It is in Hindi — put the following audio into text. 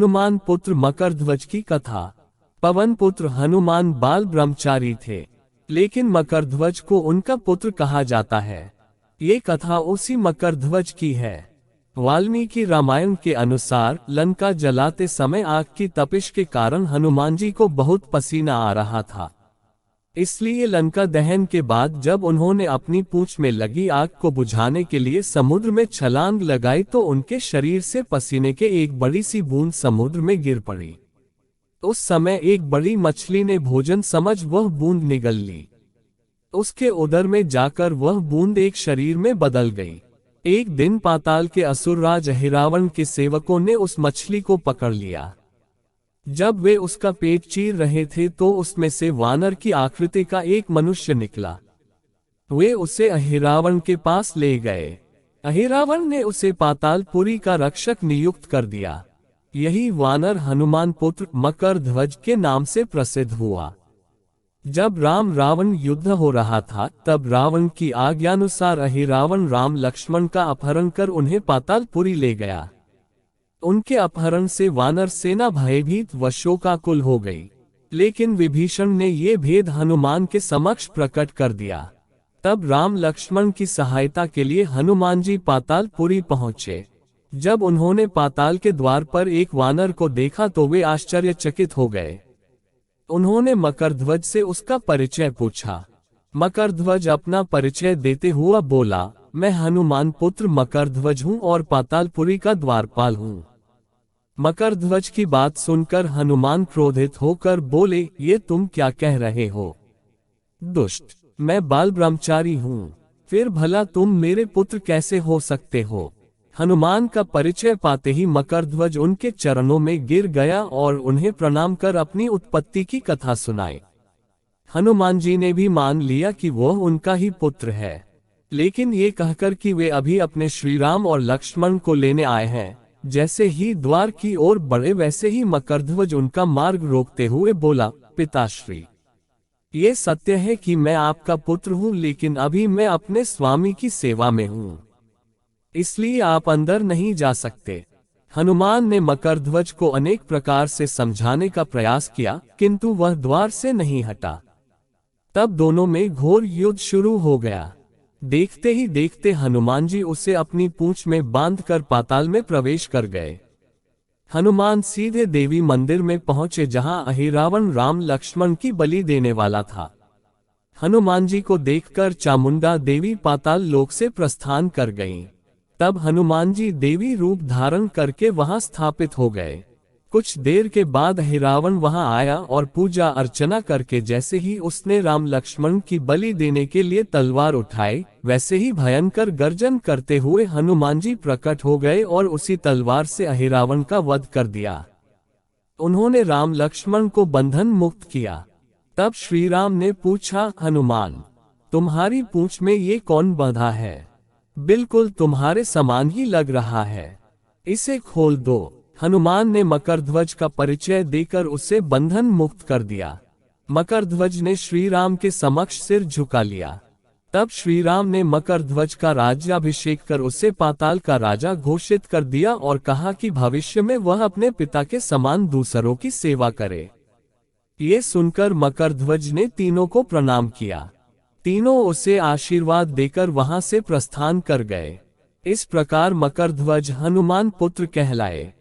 हनुमान पुत्र मकरध्वज की कथा। पवन पुत्र हनुमान बाल ब्रह्मचारी थे, लेकिन मकरध्वज को उनका पुत्र कहा जाता है। ये कथा उसी मकरध्वज की है। वाल्मीकि रामायण के अनुसार लंका जलाते समय आग की तपिश के कारण हनुमान जी को बहुत पसीना आ रहा था। इसलिए लंका दहन के बाद जब उन्होंने अपनी पूंछ में लगी आग को बुझाने के लिए समुद्र में छलांग लगाई तो उनके शरीर से पसीने के एक बड़ी सी बूंद समुद्र में गिर पड़ी। उस समय एक बड़ी मछली ने भोजन समझ वह बूंद निगल ली। उसके उदर में जाकर वह बूंद एक शरीर में बदल गई। एक दिन पाताल के असुरराज अहिरावण के सेवकों ने उस मछली को पकड़ लिया। जब वे उसका पेट चीर रहे थे तो उसमें से वानर की आकृति का एक मनुष्य निकला। वे उसे अहिरावण के पास ले गए। अहिरावण ने उसे पातालपुरी का रक्षक नियुक्त कर दिया। यही वानर हनुमान पुत्र मकरध्वज के नाम से प्रसिद्ध हुआ। जब राम रावण युद्ध हो रहा था तब रावण की आज्ञानुसार अहिरावण राम लक्ष्मण का अपहरण कर उन्हें पातालपुरी ले गया। उनके अपहरण से वानर सेना भयभीत व शोकाकुल हो गई, लेकिन विभीषण ने ये भेद हनुमान के समक्ष प्रकट कर दिया। तब राम लक्ष्मण की सहायता के लिए हनुमान जी पातालपुरी पहुंचे। जब उन्होंने पाताल के द्वार पर एक वानर को देखा तो वे आश्चर्यचकित हो गए। उन्होंने मकरध्वज से उसका परिचय पूछा। मकरध्वज अपना परिचय देते हुआ बोला, मैं हनुमान पुत्र मकरध्वज हूँ और पातालपुरी का द्वारपाल हूँ। मकरध्वज की बात सुनकर हनुमान क्रोधित होकर बोले, ये तुम क्या कह रहे हो? दुष्ट, मैं बाल ब्रह्मचारी हूँ, फिर भला तुम मेरे पुत्र कैसे हो सकते हो? हनुमान का परिचय पाते ही मकरध्वज उनके चरणों में गिर गया और उन्हें प्रणाम कर अपनी उत्पत्ति की कथा सुनाई। हनुमान जी ने भी मान लिया कि वह उनका ही पुत्र है, लेकिन ये कहकर कि वे अभी अपने श्रीराम और लक्ष्मण को लेने आए हैं। जैसे ही द्वार की ओर बढ़े वैसे ही मकरध्वज उनका मार्ग रोकते हुए बोला, पिताश्री, ये सत्य है कि मैं आपका पुत्र हूँ, लेकिन अभी मैं अपने स्वामी की सेवा में हूँ, इसलिए आप अंदर नहीं जा सकते। हनुमान ने मकरध्वज को अनेक प्रकार से समझाने का प्रयास किया, किंतु वह द्वार से नहीं हटा। तब दोनों में घोर युद्ध शुरू हो गया। देखते ही देखते हनुमान जी उसे अपनी पूंछ में बांधकर पाताल में प्रवेश कर गए। हनुमान सीधे देवी मंदिर में पहुंचे जहां अहिरावण राम लक्ष्मण की बलि देने वाला था। हनुमान जी को देखकर चामुंडा देवी पाताल लोक से प्रस्थान कर गईं। तब हनुमान जी देवी रूप धारण करके वहां स्थापित हो गए। कुछ देर के बाद अहिरावण वहां आया और पूजा अर्चना करके जैसे ही उसने राम लक्ष्मण की बलि देने के लिए तलवार उठाई, वैसे ही भयंकर गर्जन करते हुए हनुमान जी प्रकट हो गए और उसी तलवार से अहिरावण का वध कर दिया। उन्होंने राम लक्ष्मण को बंधन मुक्त किया। तब श्री राम ने पूछा, हनुमान, तुम्हारी पूंछ में ये कौन बंधा है? बिल्कुल तुम्हारे समान ही लग रहा है, इसे खोल दो। हनुमान ने मकरध्वज का परिचय देकर उसे बंधन मुक्त कर दिया। मकरध्वज ने श्री राम के समक्ष सिर झुका लिया। तब श्री राम ने मकरध्वज का राज्याभिषेक कर उसे पाताल का राजा घोषित कर दिया और कहा कि भविष्य में वह अपने पिता के समान दूसरों की सेवा करे। ये सुनकर मकरध्वज ने तीनों को प्रणाम किया। तीनों उसे आशीर्वाद देकर वहां से प्रस्थान कर गए। इस प्रकार मकरध्वज हनुमान पुत्र कहलाए।